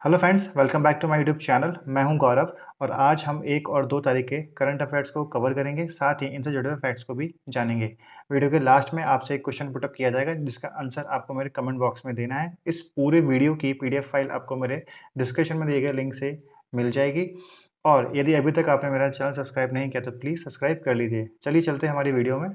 Hello friends, welcome back to my YouTube channel. मैं हूं गौरव और आज हम 1 और 2 तारीख के करंट अफेयर्स को कवर करेंगे, साथ ही इनसे जुड़े हुए फैक्ट्स को भी जानेंगे। वीडियो के लास्ट में आपसे एक क्वेश्चन पुट अप किया जाएगा जिसका आंसर आपको मेरे कमेंट बॉक्स में देना है। इस पूरे वीडियो की पीडीएफ फाइल आपको मेरे डिस्क्रिप्शन में दिए गए लिंक से मिल जाएगी और यदि अभी तक आपने मेरा चैनल सब्सक्राइब नहीं किया तो प्लीज़ सब्सक्राइब कर लीजिए। चलिए चलते हैं हमारी वीडियो में।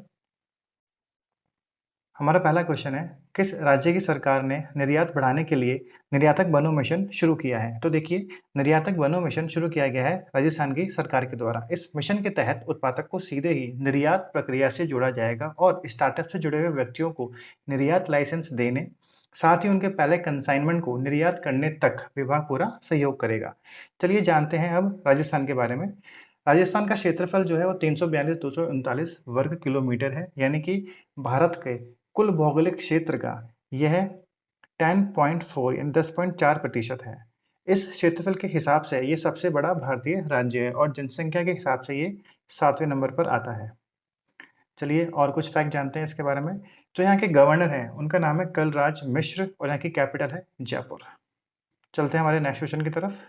हमारा पहला क्वेश्चन है, किस राज्य की सरकार ने निर्यात बढ़ाने के लिए निर्यातक बनो मिशन शुरू किया है? तो देखिए, निर्यातक बनो मिशन शुरू किया गया है राजस्थान की सरकार के द्वारा। इस मिशन के तहत उत्पादक को सीधे ही निर्यात प्रक्रिया से जोड़ा जाएगा और स्टार्टअप से जुड़े हुए व्यक्तियों को निर्यात लाइसेंस देने, साथ ही उनके पहले कंसाइनमेंट को निर्यात करने तक विभाग पूरा सहयोग करेगा। चलिए जानते हैं अब राजस्थान के बारे में। राजस्थान का क्षेत्रफल जो है वो 342,239 वर्ग किलोमीटर है, यानी कि भारत के कुल भौगोलिक क्षेत्र का यह 10.4 यानी 10.4% है। इस क्षेत्रफल के हिसाब से ये सबसे बड़ा भारतीय राज्य है और जनसंख्या के हिसाब से ये 7वें नंबर पर आता है। चलिए और कुछ फैक्ट जानते हैं इसके बारे में। जो यहाँ के गवर्नर हैं उनका नाम है कलराज मिश्र और यहाँ की कैपिटल है जयपुर। चलते हैं हमारे नेक्स्ट क्वेश्चन की तरफ।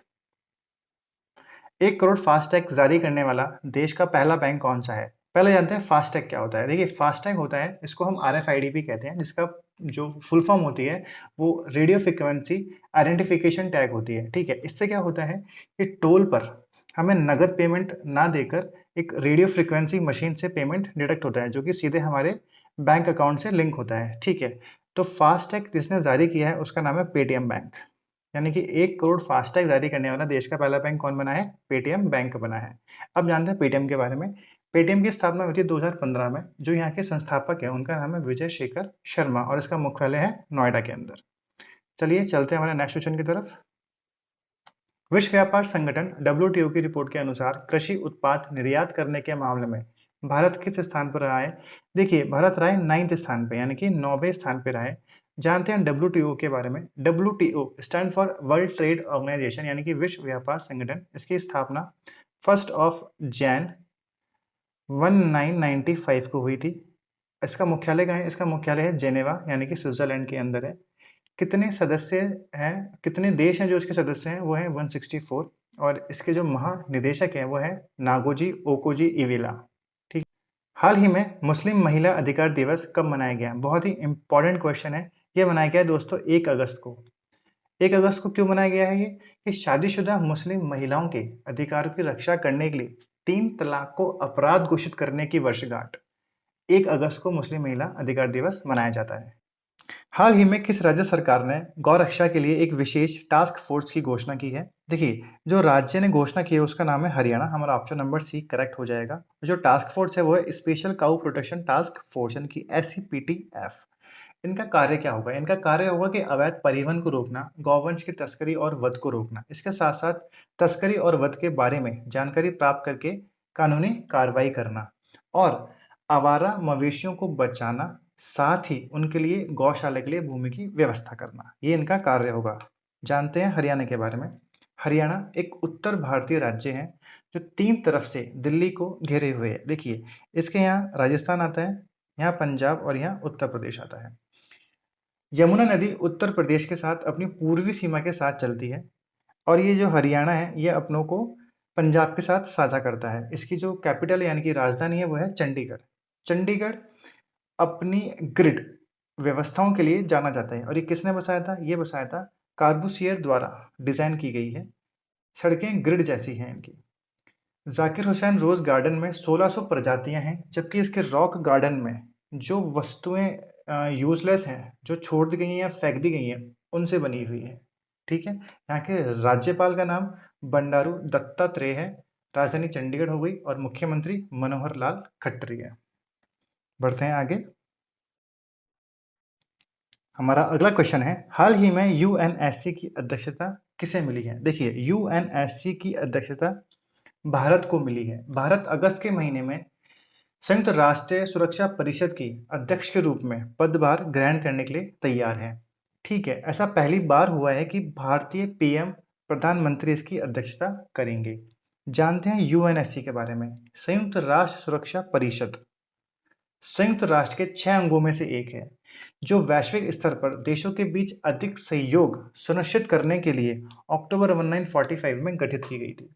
1 करोड़ फास्टैग जारी करने वाला देश का पहला बैंक कौन सा है? पहले जानते हैं फास्टैग क्या होता है। देखिए, फास्टैग होता है, इसको हम आरएफआईडी भी कहते हैं, जिसका जो फुल फॉर्म होती है वो रेडियो फ्रीक्वेंसी आइडेंटिफिकेशन टैग होती है। ठीक है, इससे क्या होता है कि टोल पर हमें नगद पेमेंट ना देकर एक रेडियो फ्रीक्वेंसी मशीन से पेमेंट डिडक्ट होता है, जो कि सीधे हमारे बैंक अकाउंट से लिंक होता है। ठीक है, तो फास्टैग जिसने जारी किया है उसका नाम है पेटीएम बैंक। यानी कि 1 करोड़ फास्टैग जारी करने वाला देश का पहला बैंक कौन बना है? पेटीएम बैंक बना है। अब जानते हैं पेटीएम के बारे में। पेटीएम की स्थापना हुई थी 2015 में। जो यहाँ के संस्थापक हैं उनका नाम है विजय शेखर शर्मा और इसका मुख्यालय है नोएडा के अंदर। चलिए चलते हैं हमारे नेक्स्ट क्वेश्चन की तरफ। विश्व व्यापार संगठन डब्ल्यूटीओ की रिपोर्ट के अनुसार कृषि उत्पाद निर्यात करने के मामले में भारत किस स्थान पर रहा है? देखिए, भारत रहा है 9th स्थान पे, यानी कि 9वें स्थान पे रहा है। जानते हैं डब्ल्यूटीओ के बारे में। WTO stand for world trade organisation, यानी कि विश्व व्यापार संगठन। इसकी स्थापना 1 जैन 1995 को हुई थी। इसका मुख्यालय कहाँ है? इसका मुख्यालय है जेनेवा, यानी कि स्विट्जरलैंड के अंदर है। कितने सदस्य हैं, कितने देश हैं जो इसके सदस्य हैं? वो हैं 164 और इसके जो महानिदेशक हैं वो हैं नागोजी ओकोजी इवेला। ठीक। हाल ही में मुस्लिम महिला अधिकार दिवस कब मनाया गया? बहुत ही इंपॉर्टेंट क्वेश्चन है। ये मनाया गया है दोस्तों 1 अगस्त को। 1 अगस्त को क्यों मनाया गया है ये? कि शादीशुदा मुस्लिम महिलाओं के अधिकारों की रक्षा करने के लिए 3 तलाक को अपराध घोषित करने की वर्षगांठ 1 अगस्त को मुस्लिम महिला अधिकार दिवस मनाया जाता है। हाल ही में किस राज्य सरकार ने गौ रक्षा के लिए एक विशेष टास्क फोर्स की घोषणा की है? देखिए, जो राज्य ने घोषणा की है उसका नाम है हरियाणा। हमारा ऑप्शन नंबर सी करेक्ट हो जाएगा। जो टास्क फोर्स है वो है स्पेशल काऊ प्रोटेक्शन टास्क फोर्स, यानी कि SCPTF। इनका कार्य क्या होगा? इनका कार्य होगा कि अवैध परिवहन को रोकना, गौवंश की तस्करी और वध को रोकना। इसके साथ साथ तस्करी और वध के बारे में जानकारी प्राप्त करके कानूनी कार्रवाई करना और आवारा मवेशियों को बचाना, साथ ही उनके लिए गौशाला के लिए भूमि की व्यवस्था करना, ये इनका कार्य होगा। जानते हैं हरियाणा के बारे में। हरियाणा एक उत्तर भारतीय राज्य है जो 3 तरफ से दिल्ली को घेरे हुए है। देखिए, इसके यहाँ राजस्थान आता है, यहाँ पंजाब और यहाँ उत्तर प्रदेश आता है। यमुना नदी उत्तर प्रदेश के साथ अपनी पूर्वी सीमा के साथ चलती है और ये जो हरियाणा है ये अपनों को पंजाब के साथ साझा करता है। इसकी जो कैपिटल यानी कि राजधानी है वो है चंडीगढ़। चंडीगढ़ अपनी ग्रिड व्यवस्थाओं के लिए जाना जाता है और ये किसने बसाया था? ये बसाया था कार्बूसियर द्वारा डिजाइन की गई है। सड़कें ग्रिड जैसी हैं इनकी। जाकिर हुसैन रोज गार्डन में 1600 प्रजातियां हैं, जबकि इसके रॉक गार्डन में जो वस्तुएं यूजलेस हैं, जो छोड़ दी गई हैं या फेंक दी गई हैं, उनसे बनी हुई है। ठीक है, यहाँ के राज्यपाल का नाम बंडारू दत्तात्रेय है। राजधानी चंडीगढ़ हो गई और मुख्यमंत्री मनोहर लाल खट्टर है। बढ़ते हैं आगे। हमारा अगला क्वेश्चन है, हाल ही में यूएनएससी की अध्यक्षता किसे मिली है? देखिए, यूएनएससी की अध्यक्षता भारत को मिली है। भारत अगस्त के महीने में संयुक्त राष्ट्र सुरक्षा परिषद की अध्यक्ष के रूप में पदभार ग्रहण करने के लिए तैयार है। ठीक है, ऐसा पहली बार हुआ है कि भारतीय पीएम प्रधानमंत्री इसकी अध्यक्षता करेंगे। जानते हैं यूएनएससी के बारे में। संयुक्त राष्ट्र सुरक्षा परिषद संयुक्त राष्ट्र के 6 अंगों में से एक है जो वैश्विक स्तर पर देशों के बीच अधिक सहयोग सुनिश्चित करने के लिए अक्टूबर 1945 में गठित की गई थी।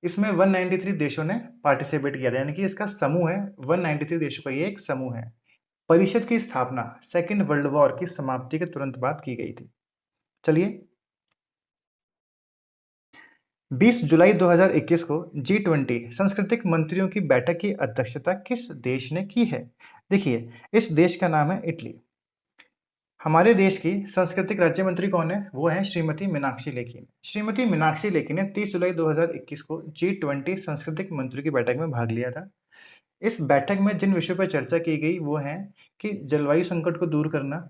इसमें 193 देशों ने पार्टिसिपेट किया था, यानी कि इसका समूह है, 193 देशों का ये एक समूह है। परिषद की स्थापना सेकेंड वर्ल्ड वॉर की समाप्ति के तुरंत बाद की गई थी। चलिए, 20 जुलाई 2021 को G20 सांस्कृतिक मंत्रियों की बैठक की अध्यक्षता किस देश ने की है? देखिए, इस देश का नाम है इटली। हमारे देश की सांस्कृतिक राज्य मंत्री कौन है? वो है श्रीमती मीनाक्षी लेखी। श्रीमती मीनाक्षी लेखी ने 30 जुलाई 2021 को G20 सांस्कृतिक मंत्रियों की बैठक में भाग लिया था। इस बैठक में जिन विषयों पर चर्चा की गई वो है कि जलवायु संकट को दूर करना,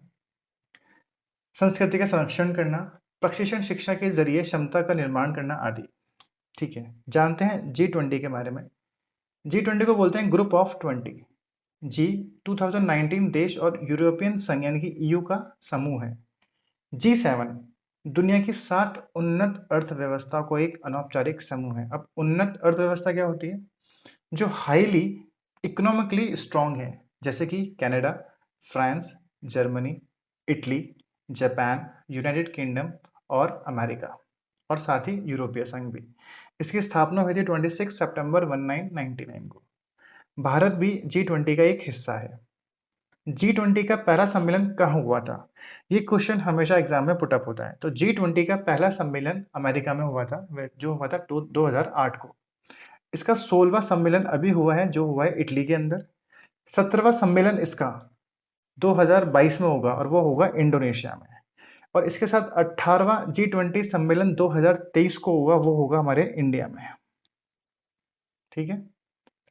संस्कृति का संरक्षण करना, प्रशिक्षण शिक्षा के जरिए क्षमता का निर्माण करना आदि। ठीक है, जानते हैं G20 के बारे में। G20 को बोलते हैं ग्रुप ऑफ 20। जी 2019 देश और यूरोपियन संघ यानी कि ईयू का समूह है। G7 दुनिया की 60 उन्नत अर्थव्यवस्था को एक अनौपचारिक समूह है। अब उन्नत अर्थव्यवस्था क्या होती है? जो हाईली इकोनॉमिकली स्ट्रांग है, जैसे कि Canada, France, Germany, Italy, Japan, United kingdom और अमेरिका, और साथ ही यूरोपीय संघ भी। इसकी स्थापना हुई थी 26 सितंबर 1999 को। भारत भी G20 का एक हिस्सा है। G20 का पहला सम्मेलन कहाँ हुआ था? ये क्वेश्चन हमेशा एग्जाम में पुटअप होता है। तो G20 का पहला सम्मेलन अमेरिका में हुआ था, जो हुआ था 2008 को। इसका 16वां सम्मेलन अभी हुआ है, जो हुआ है इटली के अंदर। 17वां सम्मेलन इसका 2022 में होगा, और वो होगा इंडोनेशिया में। और इसके साथ 18वां G20 सम्मेलन 2023 को होगा, वो होगा हमारे इंडिया में। ठीक है,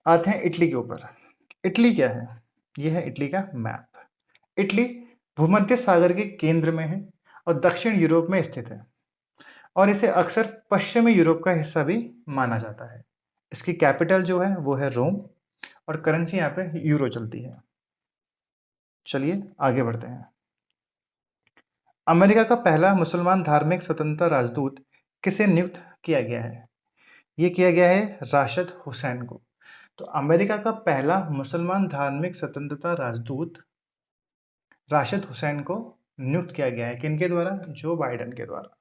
आते हैं इटली के ऊपर। इटली क्या है? ये है इटली का मैप। इटली भूमध्य सागर के केंद्र में है और दक्षिण यूरोप में स्थित है, और इसे अक्सर पश्चिमी यूरोप का हिस्सा भी माना जाता है। इसकी कैपिटल जो है वो है रोम, और करेंसी यहाँ पे यूरो चलती है। चलिए आगे बढ़ते हैं। अमेरिका का पहला मुसलमान धार्मिक स्वतंत्रता राजदूत किसे नियुक्त किया गया है? ये किया गया है राशिद हुसैन को। तो अमेरिका का पहला मुसलमान धार्मिक स्वतंत्रता राजदूत राशिद हुसैन को नियुक्त किया गया है। किनके द्वारा? जो बाइडेन के द्वारा।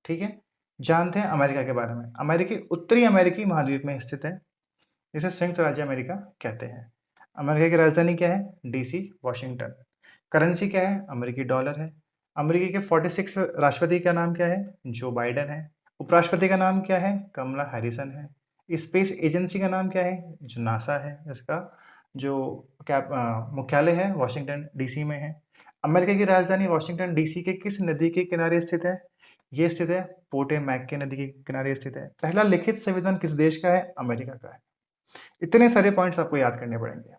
ठीक है, जानते हैं अमेरिका के बारे में। अमेरिकी उत्तरी अमेरिकी महाद्वीप में स्थित है, जिसे संयुक्त राज्य अमेरिका कहते हैं। अमेरिका की राजधानी क्या है? DC, Washington. करेंसी क्या है? अमेरिकी डॉलर है। अमेरिका के 46 राष्ट्रपति का नाम क्या है? जो बाइडेन है। उपराष्ट्रपति का नाम क्या है? कमला हैरिसन है। स्पेस एजेंसी का नाम क्या है? जो नासा है। इसका जो मुख्यालय है वॉशिंगटन डीसी में है। अमेरिका की राजधानी वॉशिंगटन डीसी के किस नदी के किनारे स्थित है? ये स्थित है पोटेमैक के नदी के किनारे स्थित है। पहला लिखित संविधान किस देश का है? अमेरिका का है। इतने सारे पॉइंट्स आपको याद करने पड़ेंगे।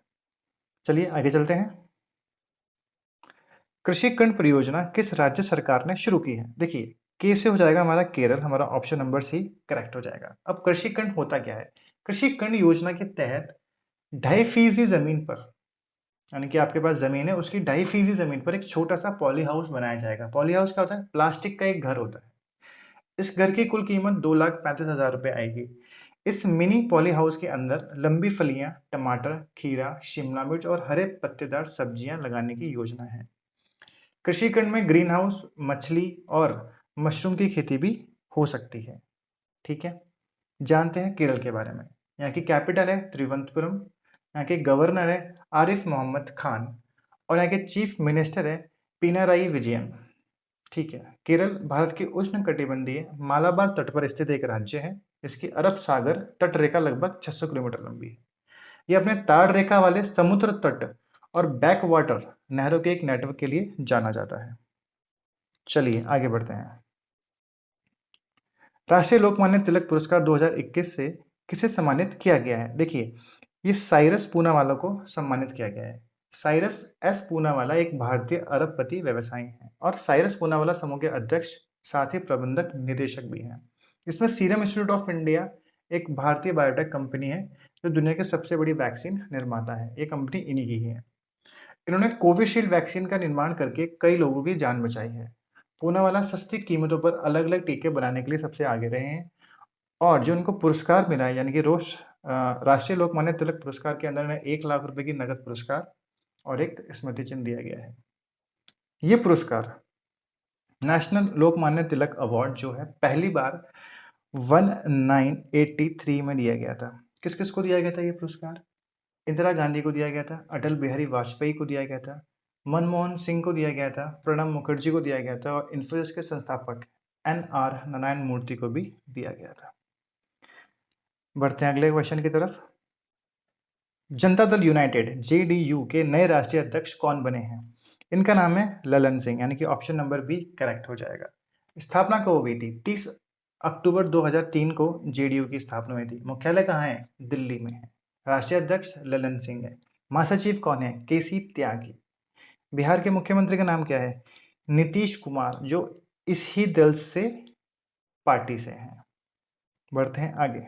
चलिए आगे चलते हैं। कृषि कण परियोजना किस राज्य सरकार ने शुरू की है? देखिए, के से हो जाएगा हमारा केरल, हमारा ऑप्शन नंबर सी करेक्ट हो जाएगा। अब कृषि कण होता क्या है? कृषि कण योजना के तहत 2.5 फीसदी जमीन पर, यानी कि आपके पास जमीन है, उसकी 2.5 फीसदी जमीन पर एक छोटा सा पॉली हाउस बनाया जाएगा। पॉली हाउस क्या होता है? प्लास्टिक का एक घर होता है। इस घर की कुल कीमत 2,35,000 रुपये आएगी। इस मिनी पॉली हाउस के अंदर लंबी फलियां, टमाटर, खीरा, शिमला मिर्च और हरे पत्तेदार सब्जियां लगाने की योजना है। कृषि खंड में ग्रीन हाउस, मछली और मशरूम की खेती भी हो सकती है। ठीक है, जानते हैं केरल के बारे में। यहाँ की कैपिटल है त्रिवंतपुरम। यहाँ के गवर्नर है आरिफ मोहम्मद खान, और यहाँ के चीफ मिनिस्टर है पिनाराई विजयन। ठीक है, केरल भारत के उष्ण कटिबंधीय मालाबार तट पर स्थित एक राज्य है। इसकी अरब सागर तट रेखा लगभग 600 किलोमीटर लंबी है। ये अपने ताड़ रेखा वाले समुद्र तट और बैक वाटर नहरों के एक नेटवर्क के लिए जाना जाता है। चलिए आगे बढ़ते हैं। राष्ट्रीय लोकमान्य तिलक पुरस्कार 2021 से किसे सम्मानित किया गया है? देखिए, ये साइरस पूनावाला को सम्मानित किया गया है। साइरस एस पूनावाला एक भारतीय अरबपति व्यवसायी हैं, और साइरस पूनावाला समूह के अध्यक्ष, साथ ही प्रबंधक निदेशक भी हैं। इसमें सीरम इंस्टीट्यूट ऑफ इंडिया एक भारतीय बायोटेक कंपनी है, जो दुनिया की सबसे बड़ी वैक्सीन निर्माता है। ये कंपनी इन्हीं की है। इन्होंने कोविशील्ड वैक्सीन का निर्माण करके कई लोगों की जान बचाई है। पूनावाला सस्ती कीमतों पर अलग अलग टीके बनाने के लिए सबसे आगे रहे हैं, और जो उनको पुरस्कार मिला है, यानी कि राष्ट्रीय लोकमान्य तिलक पुरस्कार के अंदर उन्हें 1 लाख रुपए की नगद पुरस्कार और एक स्मृति चिन्ह दिया गया है। ये पुरस्कार नेशनल लोकमान्य तिलक अवार्ड जो है पहली बार 1983 में दिया गया था। किस-किस को दिया गया था ये पुरस्कार? इंदिरा गांधी को दिया गया था, अटल बिहारी वाजपेयी को दिया गया था, मनमोहन सिंह को दिया गया था, प्रणब मुखर्जी को दिया गया था और इन्फोसिस के संस्थापक एन.आर. नारायण मूर्ति को भी दिया गया था। बढ़ते हैं अगले क्वेश्चन की तरफ। जनता दल यूनाइटेड जेडीयू के नए राष्ट्रीय अध्यक्ष कौन बने हैं? इनका नाम है ललन सिंह, यानी कि ऑप्शन नंबर बी करेक्ट हो जाएगा। स्थापना कब हुई थी? 30 अक्टूबर 2003 को जेडीयू की स्थापना हुई थी। मुख्यालय कहाँ है? दिल्ली में है। राष्ट्रीय अध्यक्ष ललन सिंह है। महासचिव कौन है? केसी त्यागी। बिहार के मुख्यमंत्री का नाम क्या है? नीतीश कुमार, जो इस ही दल से पार्टी से हैं। बढ़ते हैं आगे।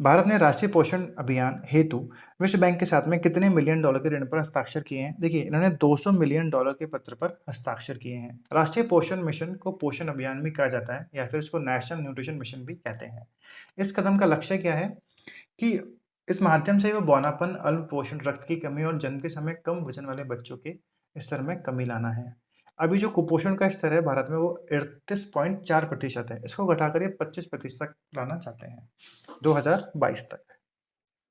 भारत ने राष्ट्रीय पोषण अभियान हेतु विश्व बैंक के साथ में कितने मिलियन डॉलर के ऋण पर हस्ताक्षर किए हैं? देखिए, इन्होंने 200 मिलियन डॉलर के पत्र पर हस्ताक्षर किए हैं। राष्ट्रीय पोषण मिशन को पोषण अभियान भी कहा जाता है या फिर इसको नेशनल न्यूट्रिशन मिशन भी कहते हैं। इस कदम का लक्ष्य क्या है कि इस माध्यम से वो बौनापन, अल्प पोषण, रक्त की कमी और जन्म के समय कम वजन वाले बच्चों के स्तर में कमी लाना है। अभी जो कुपोषण का स्तर है भारत में वो 38.4% है। इसको घटाकर ये 25% तक लाना चाहते हैं 2022 तक।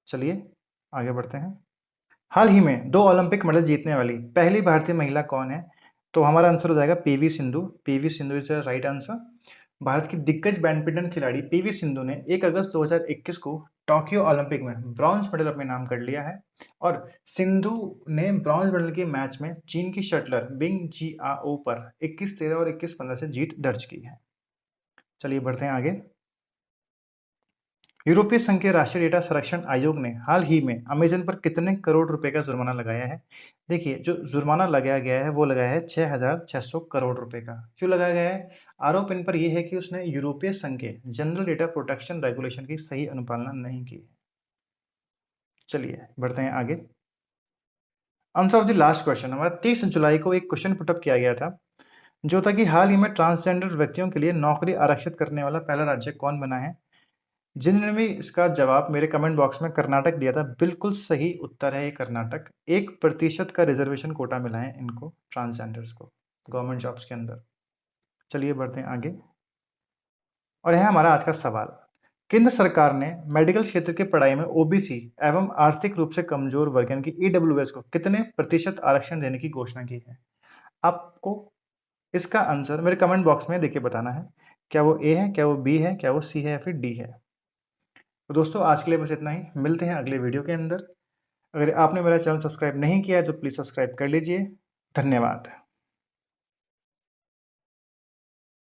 चलिए आगे बढ़ते हैं। हाल ही में 2 ओलंपिक मेडल जीतने वाली पहली भारतीय महिला कौन है? तो हमारा आंसर हो जाएगा PV Sindhu. PV Sindhu is the right answer. Bharat की दिग्गज बैडमिंटन खिलाड़ी पीवी सिंधु ने 1 अगस्त 2021 को टोक्यो ओलंपिक में ब्रॉन्ज मेडल अपने नाम कर लिया है और सिंधु ने ब्रॉन्ज मेडल के मैच में चीन की शटलर बिंग जिआओ पर 21-13 और 21-15 से जीत दर्ज की है। चलिए बढ़ते हैं आगे। यूरोपीय संघ के राष्ट्रीय डेटा संरक्षण आयोग ने हाल ही में अमेजन पर कितने करोड़ रुपए का जुर्माना लगाया है? देखिए, जो जुर्माना लगाया गया है वो लगाया है 6,600 करोड़ रुपए का। क्यों लगाया गया है? आरोप इन पर यह है कि उसने यूरोपीय संघ के जनरल डेटा प्रोटेक्शन रेगुलेशन की सही अनुपालना नहीं की है। चलिए बढ़ते हैं आगे। Answer of the last question. हमारा 30 जुलाई को एक क्वेश्चन पुटअप किया गया था जो था कि हाल ही में ट्रांसजेंडर व्यक्तियों के लिए नौकरी आरक्षित करने वाला पहला राज्य कौन बना है? जिन्होंने भी इसका जवाब मेरे कमेंट बॉक्स में कर्नाटक दिया था, बिल्कुल सही उत्तर है ये कर्नाटक। 1% का रिजर्वेशन कोटा मिला है इनको, ट्रांसजेंडर्स को, गवर्नमेंट जॉब्स के अंदर। चलिए बढ़ते हैं आगे। और यह हमारा आज का सवाल। केंद्र सरकार ने मेडिकल क्षेत्र की पढ़ाई में ओबीसी एवं आर्थिक रूप से कमजोर वर्ग यानी कि ईडब्ल्यूएस को कितने प्रतिशत आरक्षण देने की घोषणा की है? आपको इसका आंसर मेरे कमेंट बॉक्स में देके बताना है। क्या वो ए है, क्या वो बी है, क्या वो सी है या फिर डी है। तो दोस्तों आज के लिए बस इतना ही। मिलते हैं अगले वीडियो के अंदर। अगर आपने मेरा चैनल सब्सक्राइब नहीं किया है तो प्लीज़ सब्सक्राइब कर लीजिए। धन्यवाद।